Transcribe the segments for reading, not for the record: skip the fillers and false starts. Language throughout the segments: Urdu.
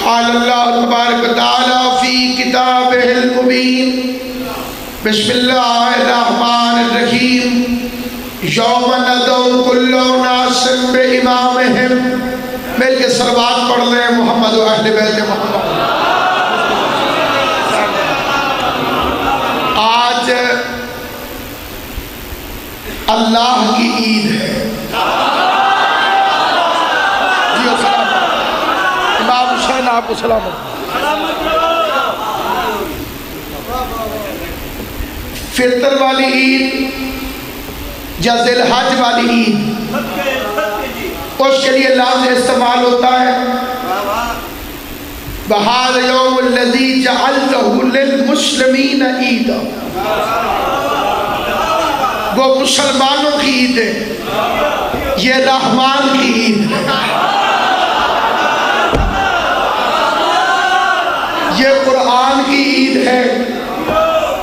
قال اللہ تبارک و تعالی فی کتابہ المبین بسم اللہ الرحمن الرحیم یوم ندعو کل اناس بامامہم. مل کے صلوات پڑھ لیں محمد و اہل بیت محمد. آج اللہ کی عید ہے. جی سلام امام حسین آپ کو سلام. فطر والی عید یا ذی الحج والی عید اس کے لیے لفظ استعمال ہوتا ہے بہار یوم الذی جعلتہ للمسلمین عیدا. وہ مسلمانوں کی عید ہے, یہ رحمان کی عید ہے, یہ قرآن کی عید ہے,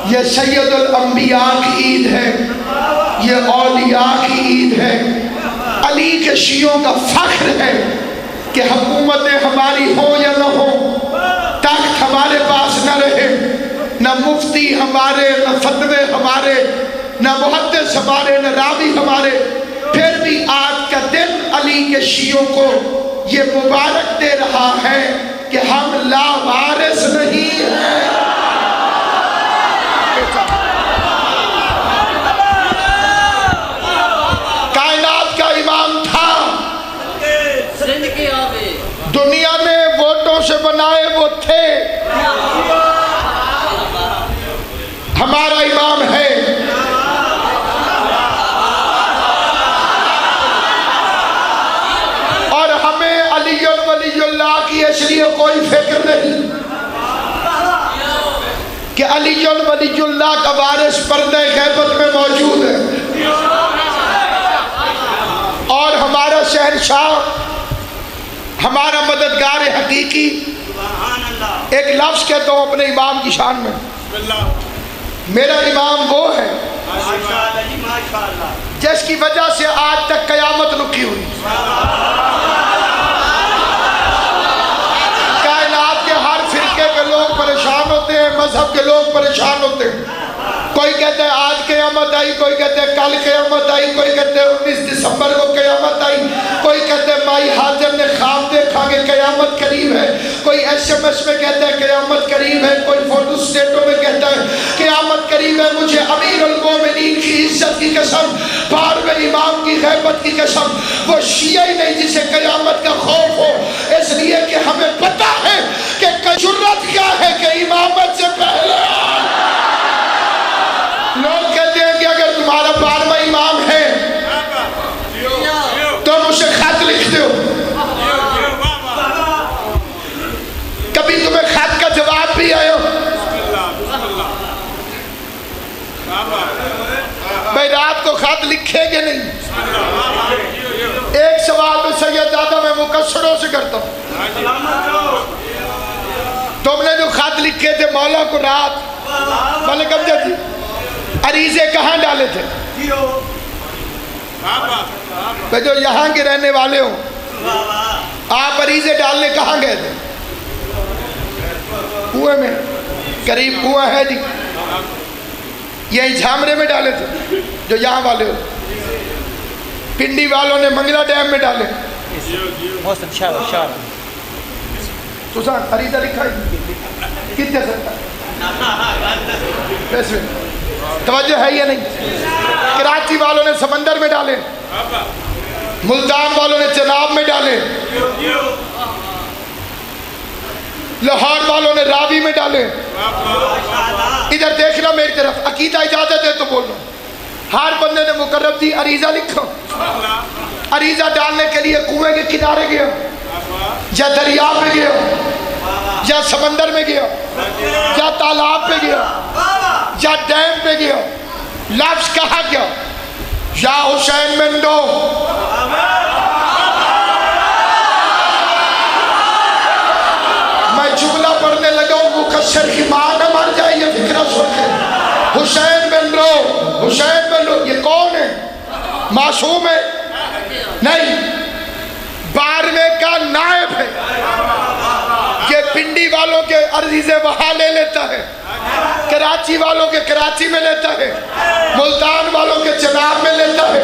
یہ سید الانبیاء کی عید ہے, یہ اولیاء کی عید ہے. علی کے شیعوں کا فخر ہے کہ حکومتیں ہماری ہوں یا نہ ہوں, تخت ہمارے پاس نہ رہے, نہ مفتی ہمارے, نہ فتوے ہمارے, نہ محدث ہمارے, نہ راوی ہمارے, پھر بھی آج کا دن علی کے شیعوں کو یہ مبارک دے رہا ہے کہ ہم لاوارث نہیں ہیں. کائنات کا امام تھا, دنیا میں ووٹوں سے بنائے وہ تھے, ہمارا امام ہے. اور ہمیں علی ولی اللہ کی اس لیے کوئی فکر نہیں کہ علی ولی اللہ کا وارث پردہ غیبت میں موجود ہے. اور ہمارا شہنشاہ, ہمارا مددگار حقیقی, ایک لفظ کہتا ہوں اپنے امام کی شان میں, میرا امام وہ ہے جس کی وجہ سے آج تک قیامت رکی ہوئی. کائنات کے ہر فرقے کے لوگ پریشان ہوتے ہیں, مذہب کے لوگ پریشان ہوتے ہیں. کوئی کہتے ہیں آج قیامت آئی, کوئی کہتے ہیں کل قیامت آئی, کوئی کہتے ہیں 19 دسمبر کو قیامت آئی, کوئی کہتے ہیں مائی حاضر نے خواب دیکھا کہ قیامت قریب ہے, کوئی ایس ایم ایس میں کہتا ہے قیامت قریب ہے, کوئی فوٹو سٹیٹوں میں کہتا ہے قیامت قریب ہے. مجھے امیر المومنین کی عزت کی قسم, بارہویں امام کی غیبت کی قسم, وہ شیعہ ہی نہیں جسے قیامت کا خوف ہو, اس لیے کہ ہمیں پتہ ہے کہ جرت کیا ہے کہ امامت سے پہلے. لوگ کہتے ہیں کہ اگر تمہارا 12واں امام ہے تم اسے خط لکھتے ہو, کبھی تمہیں خط کا جواب بھی آیا؟ بھائی رات کو خط لکھیں گے نہیں. ایک سوال میں سید دادا میں مقصروں سے کرتا ہوں, تم نے جو خط لکھے تھے مولا کو رات ملک امجد جی, عریضے کہاں ڈالے تھے؟ جو یہاں کے رہنے والے ہوں, آپ عریضے ڈالنے کہاں گئے تھے؟ کنویں میں, قریب کنواں ہے جی, یہی جھامرے میں ڈالے تھے جو یہاں والے ہو. پنڈی والوں نے منگلا ڈیم میں ڈالے. سوسان عریضہ لکھا ہے کتنے سکتا ہے, توجہ ہے یا نہیں؟ کراچی والوں نے سمندر میں ڈالے, ملتان والوں نے چناب میں ڈالے, لاہور والوں نے راوی میں ڈالے. ادھر دیکھنا میری طرف, عقیدہ اجازت ہے تو بولو. ہر بندے نے مقرر دی عریضہ لکھو. عریضہ ڈالنے کے لیے کنویں کے کنارے گیا, یا دریا پہ گیا, یا سمندر میں گیا, یا تالاب پہ گیا, یا ڈیم پہ گیا, لفظ کہا گیا یا حسین منڈو. میں جملہ پڑھنے لگا ہوں, مکسر کی ماں نہ مر جائے یہ فکرہ سن کے. حسین بن رو, حسین بن رو, یہ کون ہے؟ معصوم ہے؟ نہیں, 12ویں کا نائب ہے. یہ مرضی سے وہاں لے لیتا ہے، کراچی والوں کے کراچی میں لیتا ہے، ملتان والوں کے چناب میں لیتا ہے،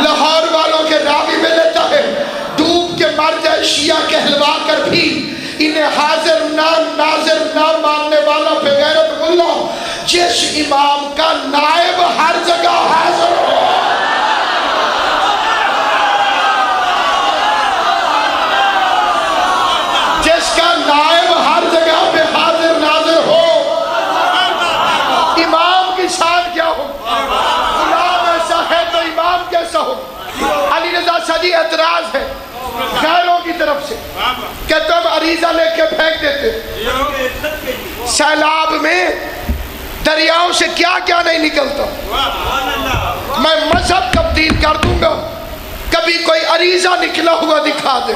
لاہور والوں کے راوی میں لیتا ہے، ڈوب کے مر جائے شیعہ کہلوا کر بھی انہیں حاضر نہ ناظر نہ ماننے والا بغیرت ملا جس امام کا نائب ہر جگہ حاضر ہو، جس کا نائب ہر جگہ پہ حاضر ناظر ہو، امام کی شان کیا ہو؟ غلام ایسا ہے تو امام کیسا ہو؟ علی رضا شاہ اعتراض ہے غیروں کی طرف سے کہ تم عریضہ لے کے پھینک دیتے، سیلاب میں دریاؤں سے کیا کیا نہیں نکلتا، میں مذہب تبدیل کر دوں گا، کبھی کوئی عریضہ نکلا ہوا دکھا دے،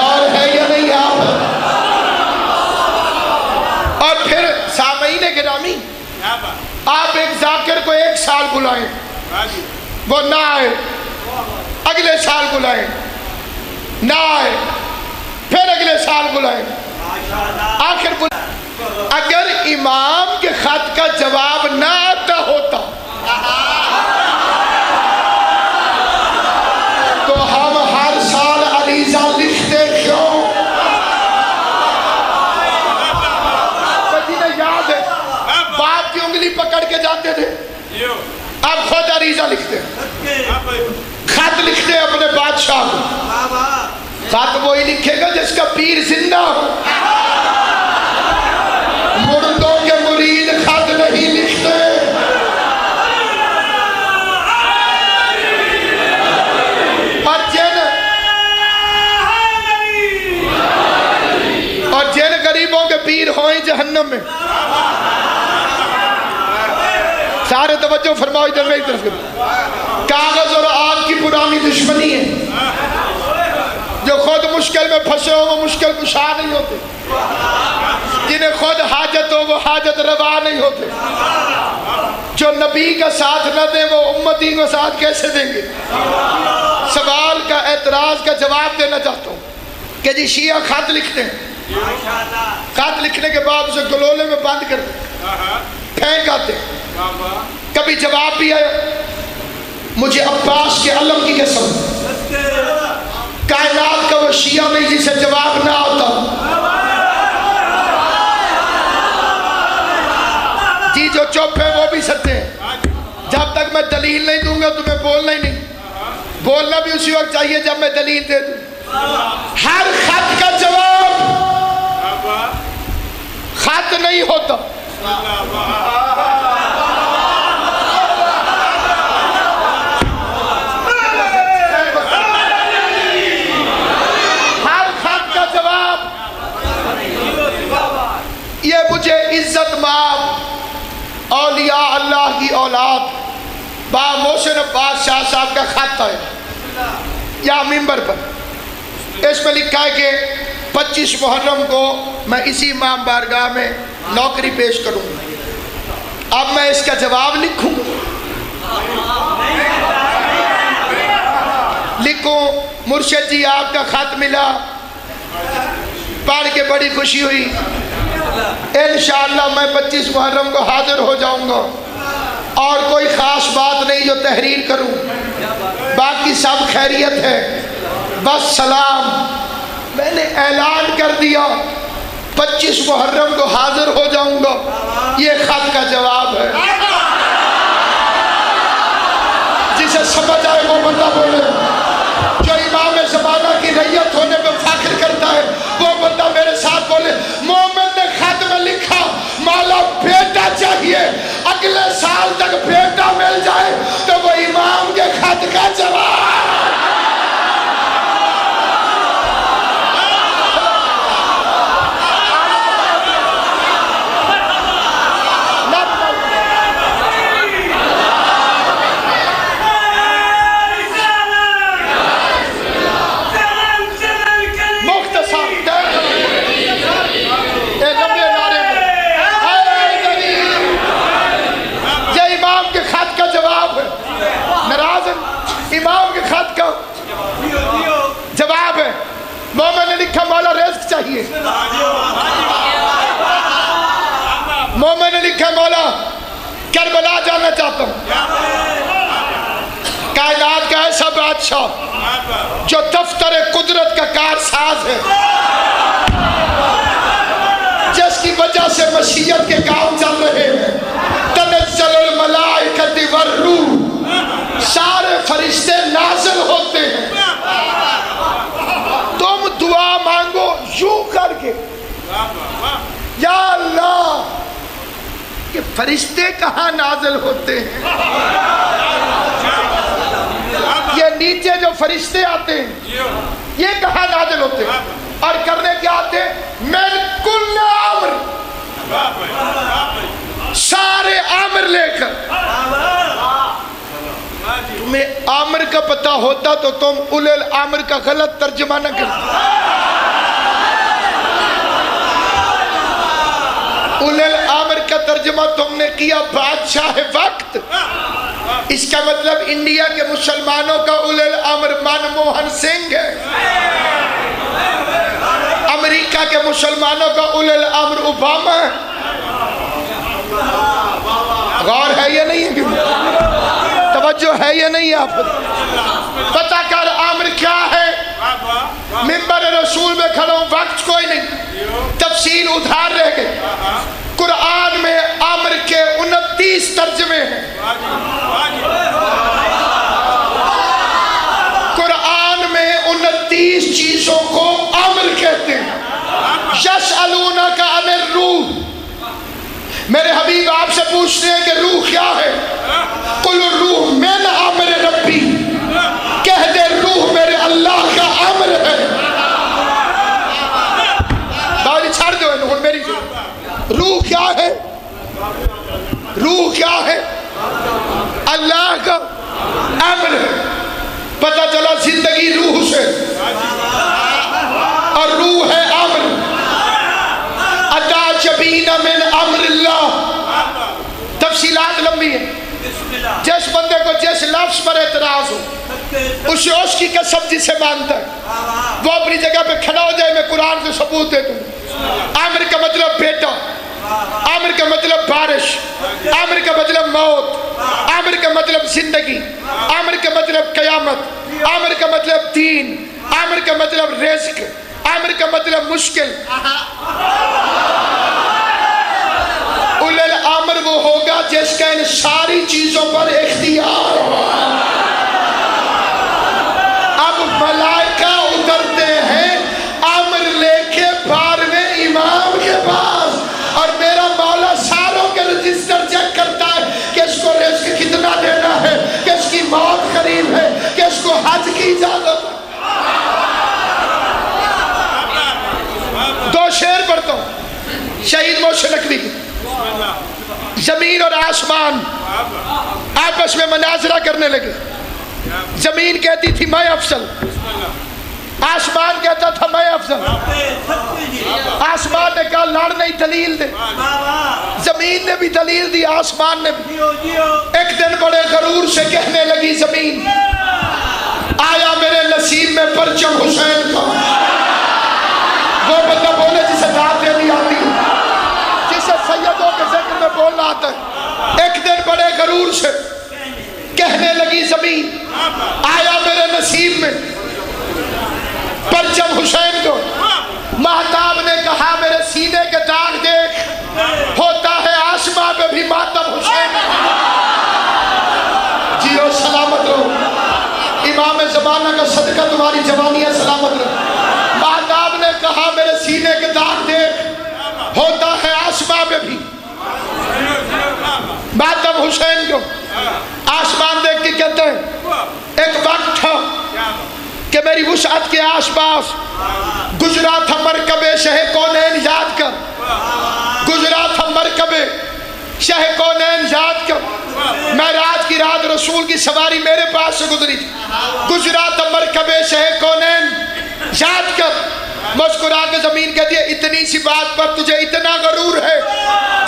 اور ہے یا نہیں آپ؟ اور پھر سامعین گرامی، آپ ایک ذاکر کو 1 سال بلائیں، وہ نہ آئے، اگلے سال بلائیں، نہ آئے، پھر اگلے سال بلائیں، آخر بلائیں، اگر امام کے خط کا جواب نہ آتا ہوتا تو ہم ہر سال عریضہ لکھتے کیوں؟ مجھے یاد ہے باپ کی انگلی پکڑ کے جاتے تھے، اب خود عریضہ لکھتے ہیں، خط لکھتے ہیں اپنے بادشاہ کو، خط وہی لکھے گا جس کا پیر زندہ ہو، مردوں کے مرید خط نہیں لکھتے، اور جن غریبوں کے پیر ہوئیں جہنم میں، سارے توجہ فرماؤ ادھر میری طرف کرو، کاغذ اور آگ کی پرانی دشمنی ہے، جو خود مشکل میں پھنسے ہو وہ مشکل کشا نہیں ہوتے، جنہیں خود حاجت ہو وہ حاجت روا نہیں ہوتے، جو نبی کا ساتھ نہ دیں وہ امتی کا ساتھ کیسے دیں گے؟ سوال کا اعتراض کا جواب دینا چاہتا ہوں کہ جی شیعہ خط لکھتے ہیں، خط لکھنے کے بعد اسے گلولے میں بند کر دیں، پھینک آتے ہیں، کبھی جواب بھی آیا، مجھے عباس کے علم کی قسم، کائنات کا وہ شیعہ نہیں جسے جواب نہ آتا، جی جو چپ ہے وہ بھی سچے ہیں، جب تک میں دلیل نہیں دوں گا تمہیں بولنا ہی نہیں، بولنا بھی اسی وقت چاہیے جب میں دلیل دے دوں، ہر خط کا جواب خط نہیں ہوتا، ہر خط کا جواب یہ مجھے عزت مآب اولیاء اللہ کی اولاد با محسن عباس شاہ صاحب کا خط ہے یا منبر پر، اس میں لکھا ہے کہ 25 محرم کو میں اسی امام بارگاہ میں نوکری پیش کروں گا، اب میں اس کا جواب لکھوں، لکھوں مرشد جی آپ کا خط ملا، پڑھ کے بڑی خوشی ہوئی، انشاءاللہ میں 25 محرم کو حاضر ہو جاؤں گا، اور کوئی خاص بات نہیں جو تحریر کروں، باقی سب خیریت ہے، بس سلام، میں نے اعلان کر دیا 25 محرم کو حاضر ہو جاؤں گا، یہ خط کا جواب ہے، جسے سمجھ آئے وہ بندہ بولے، جو امام زمانہ کی ریت ہونے پہ فخر کرتا ہے وہ بندہ میرے ساتھ بولے، مومن نے خط میں لکھا مولا بیٹا چاہیے، اگلے سال تک بیٹا مل جائے تو وہ امام کے خط کا جواب، چاہیے. مومن نے لکھا مولا کربلا جانا چاہتا ہوں. کائنات کا ایسا بادشاہ جو دفتر قدرت کا کارساز ہے، جس کی وجہ سے مشیت کے کام چل رہے ہیں. تنزل الملائکۃ والروح، سارے فرشتے نازل ہوتے ہیں. تم دعا مانگو یوں کر کے، یا اللہ، کہ فرشتے کہاں نازل ہوتے ہیں؟ یہ نیچے جو فرشتے آتے ہیں یہ کہاں نازل ہوتے ہیں اور کرنے کیا آتے ہیں؟ من کل امر، سارے امر لے کر. تمہیں امر کا پتہ ہوتا تو تم اولل الامر کا غلط ترجمہ نہ کرتے. اولل الامر کا ترجمہ تم نے کیا بادشاہ وقت. اس کا مطلب انڈیا کے مسلمانوں کا اولل الامر منموہن سنگھ ہے، امریکہ کے مسلمانوں کا اولل الامر اوباما ہے. غور ہے یا نہیں ہے؟ توجہ ہے یا نہیں؟ آپ پتہ کر امر کیا ہے. منبر رسول میں کھڑا ہوں، وقت کوئی نہیں، تفصیل ادھار رہ گئی. قرآن میں امر کے 29 ترجمے ہیں. قرآن میں 29 چیزوں کو امر کہتے ہیں. یسألونک عن الروح، میرے حبیب آپ سے پوچھتے ہیں کہ روح کیا ہے؟ قل الروح من امر ربی، کہہ دے روح میرے اللہ کا امر ہے. باولی چھاڑ دو انہوں میری جو روح کیا ہے؟ روح کیا ہے؟ اللہ کا امر ہے. پتہ چلا زندگی روح سے، اور روح ہے امر. اتا جبین من امر اللہ. تفصیلات لمبی ہیں. جس بندے کو جس لفظ پر اعتراض ہو اسے اس کی قسم جسے مانتا ہے وہ اپنی جگہ پہ کھڑا ہو جائے. میں قرآن سے ثبوت دے دوں. عامر کا مطلب بیٹا، عامر کا مطلب بارش، عامر کا مطلب موت، عامر کا مطلب زندگی، عامر کا مطلب قیامت، عامر کا مطلب دین، عامر کا مطلب رزق، عامر کا مطلب مشکل. اولل الامر وہ ہوگا جس کا ان ساری چیزوں پر اختیار ہو. اب ملائکہ اترتے ہیں امر لے کے 12ویں امام کے پاس، اور میرا مولا ساروں کے رجسٹر چیک کرتا ہے کہ اس کو رزق کتنا دینا ہے، کہ اس کی موت قریب ہے، کہ اس کو حج کی اجازت ہے. دو شعر پڑھتا ہوں شہید محسن نقوی کی. زمین اور آسمان آپس میں مناظرہ کرنے لگے. زمین کہتی تھی میں افضل، آسمان کہتا تھا میں افضل. آسمان نے کہا لڑ نہیں، دلیل دے. زمین نے بھی دلیل دی، آسمان نے بھی. ایک دن بڑے غرور سے کہنے لگی زمین، آیا میرے نصیب میں پرچم حسین کا؟ وہ بندہ بولے جسے داد دینی آتی، جسے سیدوں کے ذکر میں بولنا آتا ہے. ایک دن بڑے غرور سے کہنے لگی زمین، آیا میرے نصیب میں پرچم حسین کو؟ مہتاب نے کہا میرے سینے کے داغ دیکھ، ہوتا ہے آسمان پہ بھی ماتم حسین. جیو سلامت رہو، امام زمانہ کا صدقہ تمہاری جوانی ہے، سلامت رہو. مہتاب نے کہا میرے سینے کے داغ دیکھ، ہوتا ہے آسمان پہ بھی ماتم حسین کو. آسمان دیکھ کے کہتے ہیں ایک وقت تھا کہ میری وسعت کے آس پاس گزرا تھا مرکب شہ کونین یاد کر، گزرا تھا مرکب شہ کونین یاد کر. معراج کی رات رسول کی سواری میرے پاس سے گزری تھی. گزرا تھا مرکب شہ کونین یاد کر. مسکرا کے زمین کہتی ہے اتنی سی بات پر تجھے اتنا غرور ہے،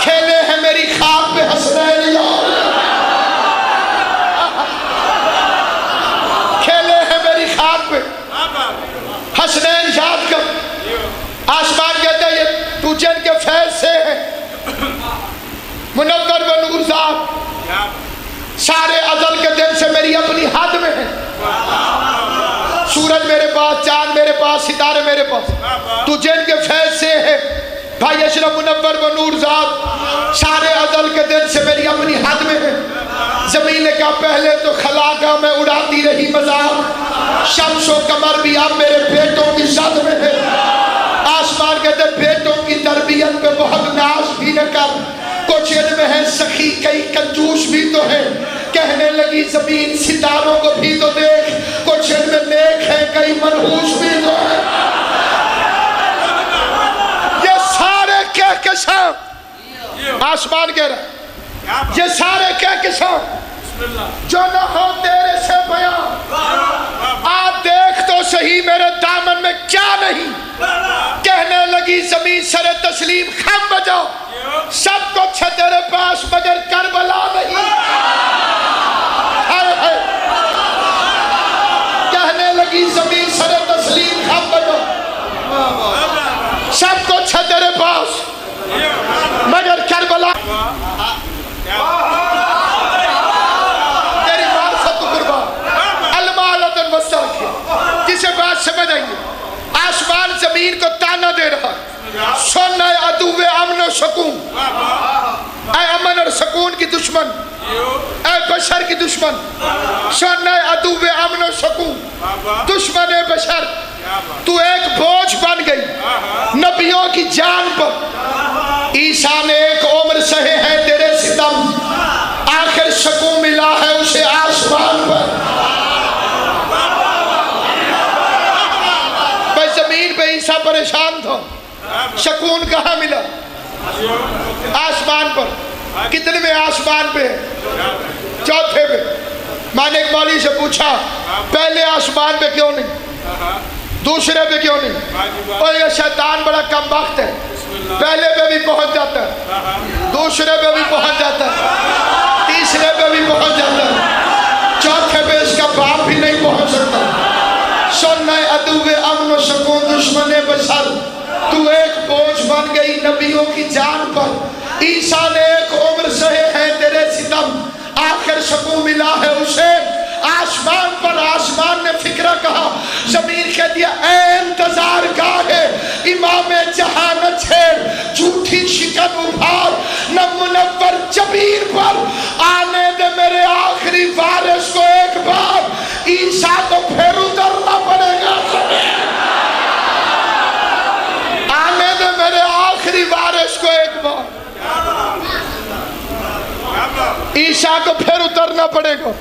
کھیلے ہیں میری خاک پہ حسنین یار، کھیلے ہیں میری خاک پہ حسنین یاد کر. منور و نورزاد سارے ازل کے دن سے میری اپنی حد میں ہے. سورج میرے پاس، چاند میرے پاس، ستارے میرے پاس، تو جن کے فیض سے ہے بھائی اشرف منور و نورزاد سارے ازل کے دن سے میری اپنی حد میں ہے. زمین کا پہلے تو خلاقہ میں اڑاتی رہی مذاق، شمس و قمر بھی اب میرے بیٹوں کی زد میں ہے. آسمان کہتے بیٹوں کی تربیت پہ بہت ناز بھی نہ کر، کچھ ان میں ہے سخی کئی کنجوس بھی تو ہے. کہنے لگی زمین ستاروں کو بھی تو دیکھ، کچھ ان میں نیک ہے کئی منحوس بھی تو ہے. یہ سارے کہہ کے سام آسمان کہہ رہا، یہ سارے کہہ کے سام جو نہ ہو تیرے سے بیان. آپ دیکھ تو صحیح میرے دامن میں کیا نہیں. کہنے لگی زمین سر تسلیم خم بجاؤ، سب کچھ ہے تیرے پاس مگر کربلا نہیں. کہنے لگی زمین سر تسلیم خم بجاؤ، سب کچھ ہے تیرے پاس مگر کربلا. تیری وارثت قربان المالتن وسرک. جسے بات سمجھ آئیے، آسمان زمین کو تانا دے رہا، سن اے عدو امن و سکون، اے امن اور سکون کی دشمن، اے بشر کی دشمن، سن اے عدو امن و سکون، دشمن بشر، تو ایک بوجھ بن گئی نبیوں کی جان پر. عیسیٰ نے ایک عمر سہے ہیں تیرے ستم، آخر سکون ملا ہے اسے آسمان پر. بھائی زمین پہ عیسیٰ پریشان تھا، سکون کہاں ملا؟ آسمان پر. کتنے میں آسمان پہ؟ چوتھے پہ. میں نے ایک مولوی سے پوچھا پہلے آسمان پہ کیوں نہیں، دوسرے پہ کیوں نہیں؟ اور یہ شیطان بڑا کم بخت ہے، پہلے پہ بھی پہنچ جاتا ہے، دوسرے پہ بھی پہنچ جاتا ہے، تیسرے پہ بھی پہنچ جاتا ہے، چوتھے پہ اس کا باپ بھی نہیں پہنچ سکتا. سن اے عدو امن و سکون دشمن بشر، تو ایک بوجھ بن گئی نبیوں کی جان پر. عیسیٰ نے ایک عمر سہے ہیں تیرے ستم، آخر سکون ملا ہے اسے آسمان پر. آسمان نے فکرہ کہا، زمین کہہ دیا اے انتظار گاہ امام جہاں نہ چھیڑ، جھوٹی شکن ابھار نہ منور جبیر پر. آنے دے میرے آخری وارث کو ایک بار، عیسیٰ کو پھر اترنا پڑے گا. آنے دے میرے آخری وارث کو ایک بار، عیسیٰ کو پھر اترنا پڑے گا.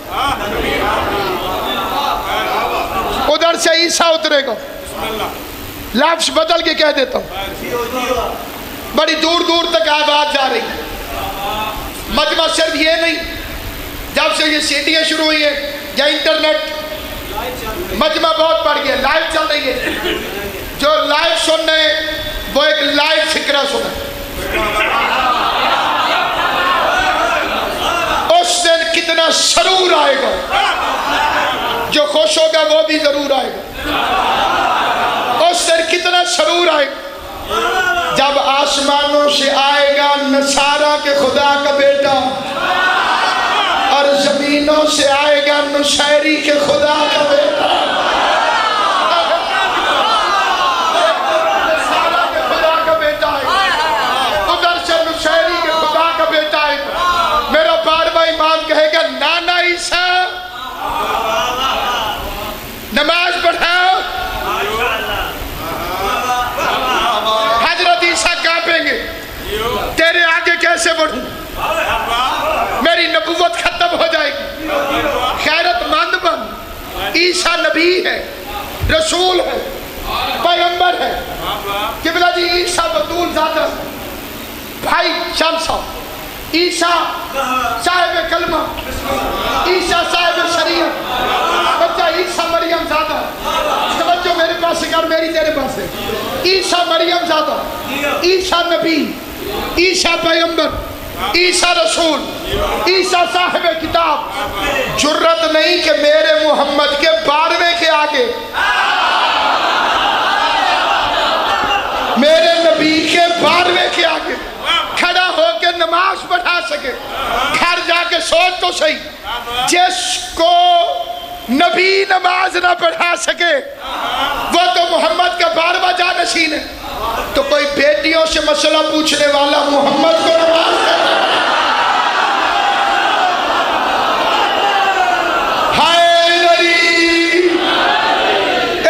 ادھر سے عیسیٰ اترے گا. لفظ بدل کے کہہ دیتا ہوں، بڑی دور دور تک آواز جا رہی. مجمع صرف یہ نہیں، جب سے یہ سیٹیاں شروع ہوئی ہیں یا انٹرنیٹ، مجمع بہت بڑھ گیا، لائیو چل رہی ہے. جو لائیو سن رہے وہ ایک لائیو فکرہ سنیں. اس دن کتنا سرور آئے گا، جو خوش ہوگا وہ بھی ضرور آئے گا. اس دن کتنا سرور آئے گا جب آسمانوں سے آئے گا نصارہ کے خدا کا بیٹا، اور زمینوں سے آئے گا نصیری کے خدا کا بیٹا. نصارہ کے خدا کا بیٹا آئے گا، ادھر سے نصیری کے خدا کا بیٹا آئے گا. میرا بارہواں امام کہے گا نانا عیسیٰ نماز پڑھاؤ. حضرت عیسیٰ کانپیں گے، تیرے آگے کیسے بڑھوں، میری نبوت ختم ہو جائے گی. خیرت مند بن. عیسیٰ نبی ہے، رسول ہے، پیغمبر ہے. قبلہ جی عیسیٰ بطول زادہ بھائی شمس صاحب، عیسیٰ صاحب کلمہ، عیسیٰ صاحب شریعت، بچہ عیسیٰ مریم زادہ. توجہ میرے پاس کر، میری تیرے پاس ہے. عیسیٰ مریم زادہ، عیسیٰ نبی، عیسیٰ پیغمبر، عیسیٰ رسول، عیسیٰ صاحب کتاب. جرت نہیں کہ میرے محمد کے 12ویں کے آگے، میرے نبی کے 12ویں کے آگے کھڑا ہو کے نماز پڑھا سکے. تو صحیح، جس کو نبی نماز نہ پڑھا سکے وہ تو محمد کا 12واں جانشین ہے. تو کوئی بیٹیوں سے مسئلہ پوچھنے والا محمد کو نماز پڑھا.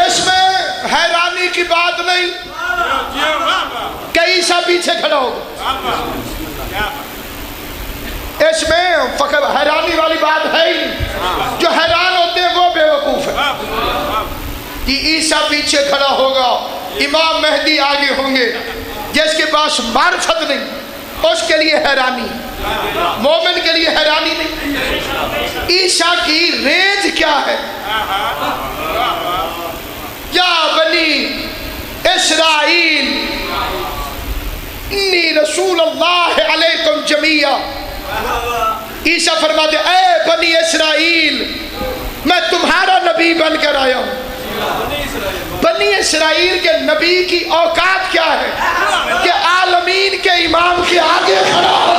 اس میں حیرانی کی بات نہیں کہ عیسیٰ پیچھے کھڑا ہوگا. اس میں فقط حیرانی والی بات ہے ہی نہیں. جو حیران ہوتے ہیں وہ بے وقوف ہے. کہ عیسیٰ پیچھے کھڑا ہوگا، امام مہدی آگے ہوں گے، جس کے پاس معرفت نہیں اس کے لیے حیرانی، مومن کے لیے حیرانی نہیں. عیسیٰ کی رینج کیا ہے؟ یا بنی اسرائیل انی رسول اللہ علیکم جمیعا. عیسیٰ فرماتے اے بنی اسرائیل میں تمہارا نبی بن کر آیا ہوں. بنی اسرائیل کے نبی کی اوقات کیا ہے کہ عالمین کے امام کے آگے کھڑا ہو.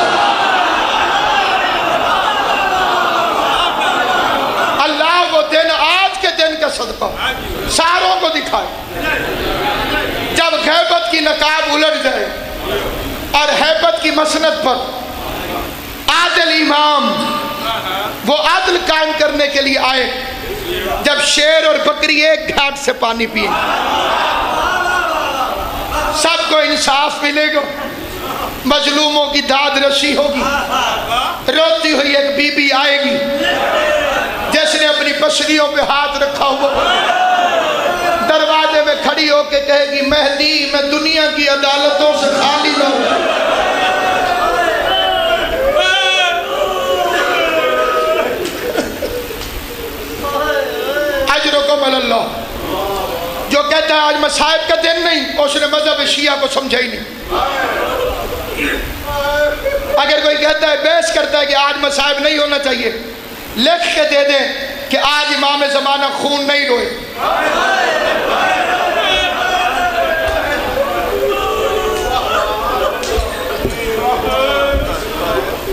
اللہ وہ دن آج کے دن کا صدقہ ساروں کو دکھائے جب غیبت کی نقاب الٹ جائے اور ہیبت کی مسند پر عادل امام وہ عدل قائم کرنے کے لیے آئے. جب شیر اور بکری ایک گھاٹ سے پانی پیے سب کو انصاف ملے گا، مظلوموں کی داد رسی ہوگی. روتی ہوئی ایک بی بی آئے گی جس نے اپنی پسلیوں پہ ہاتھ رکھا ہوا، دروازے میں کھڑی ہو کے کہے گی مہدی میں دنیا کی عدالتوں سے خالی نہ ہوں. اجرکم اللہ. جو کہتا ہے آج مصائب کا دن نہیں اس نے مذہب شیعہ کو سمجھا ہی نہیں. اگر کوئی کہتا ہے بحث کرتا ہے کہ آج مصائب نہیں ہونا چاہیے، لکھ کے دے دیں کہ آج امام زمانہ خون نہیں روئے.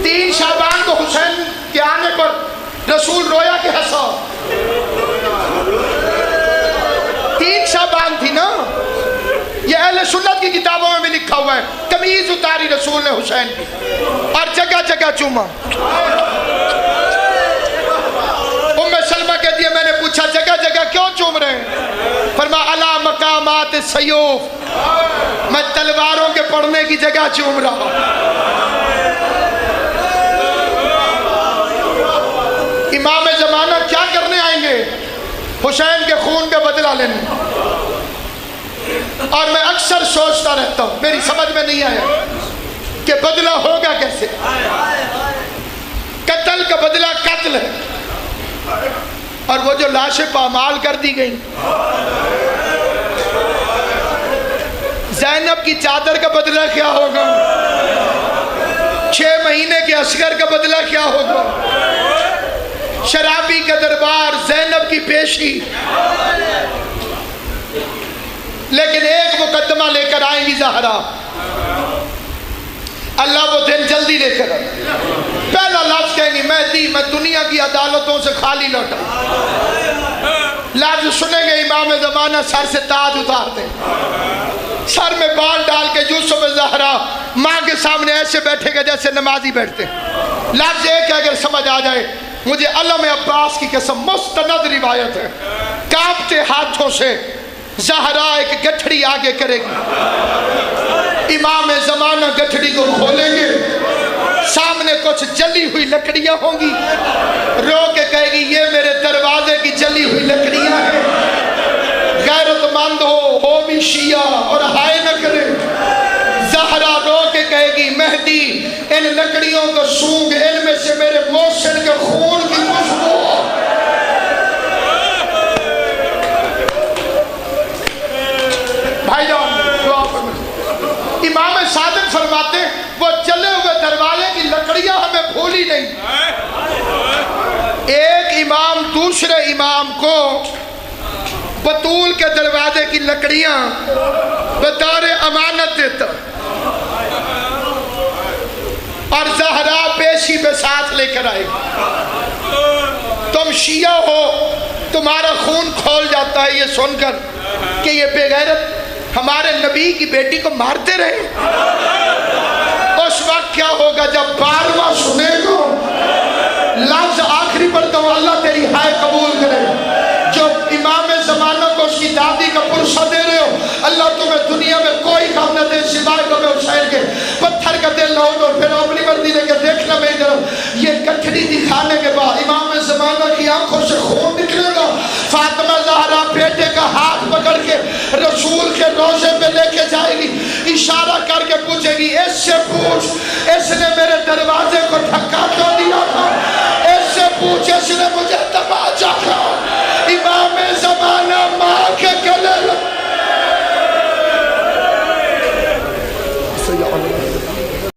تین شعبان کو حسین کے آنے پر رسول رویا کہ ہنسا. 3 شعبان تھی نا، یہ اہل سنت کی کتابوں میں بھی لکھا ہوا ہے. قمیض اتاری رسول نے حسین کی اور جگہ جگہ چوما. ام سلمہ کہتی ہے میں نے پوچھا جگہ جگہ کیوں چوم رہے ہیں؟ فرمایا علی مقامات السیوف، میں تلواروں کے پڑنے کی جگہ چوم رہا. امام زمانہ کیا کرنے آئیں گے؟ حسین کے خون کا بدلہ لینے. اور میں اکثر سوچتا رہتا ہوں، میری سمجھ میں نہیں آیا کہ بدلہ ہوگا کیسے. قتل کا بدلہ قتل ہے، اور وہ جو لاشیں پامال کر دی گئیں، زینب کی چادر کا بدلہ کیا ہوگا، 6 مہینے کے اصغر کا بدلہ کیا ہوگا، شرابی کا دربار، زینب کی پیشی. لیکن ایک مقدمہ لے کر آئیں گی زہرا. اللہ وہ دن جلدی لے کر آئے. پہلا لفظ کہیں گی مہدی میں دنیا کی عدالتوں سے خالی لوٹا. لفظ سنیں گے امام زمانہ سر سے تاج اتارتے، سر میں بال ڈال کے یوسف زہرا ماں کے سامنے ایسے بیٹھے گا جیسے نمازی بیٹھتے. لفظ ایک ہے اگر سمجھ آ جائے، مجھے علم عباس کی قسم مستند روایت ہے، کانپتے ہاتھوں سے زہرا ایک گٹھڑی آگے کرے گی. امام زمانہ گٹھڑی کو کھولیں گے، سامنے کچھ جلی ہوئی لکڑیاں ہوں گی. رو کے کہے گی یہ میرے دروازے کی جلی ہوئی لکڑیاں ہیں. غیرت مند ہو بھی شیعہ اور ہائے نہ کرے. زہرا رو کے کہے گی مہدی ان لکڑیوں کو سونگ، ان میں سے میرے محسن کے خون کی خوشبو. بھائی جان دعا فرمائیں. امام صادق فرماتے وہ چلے ہوئے دروازے کی لکڑیاں ہمیں بھولی نہیں. ایک امام دوسرے امام کو بطول کے دروازے کی لکڑیاں بطور امانت دیتا اور زہرا پیشی پہ ساتھ لے کر آئے گی. تم شیعہ ہو, تمہارا خون کھول جاتا ہے یہ سن کر کہ یہ بے غیرت ہمارے نبی کی بیٹی کو مارتے رہے. اس وقت کیا ہوگا جب 12واں سنے گا لفظ آخری پر تو اللہ تیری ہائے قبول کرے. جو امام زمانہ کو اس کی دادی کا پرسہ دے رہے ہو, اللہ تمہیں دنیا میں کوئی کام نہ دے سوائے تمہیں حسین کے پتھر کا دل لاؤ اور پھر اپنی مردی لے کے دیکھنا میری طرف. یہ گٹھڑی دکھانے کے بعد امام زمانہ کی آنکھوں سے خون نکلے گا. فاطمہ زہرا بیٹے کا ہاتھ پکڑ کے رسول کے روضے پہ لے کے جائے گی, اشارہ کر کے پوچھے گی اس سے پوچھ اس نے میرے دروازے کو دھکا کیوں دیا تھا, اس سے پوچھ اس نے مجھے تماچا کیا. امام زمانہ ماں کے گلے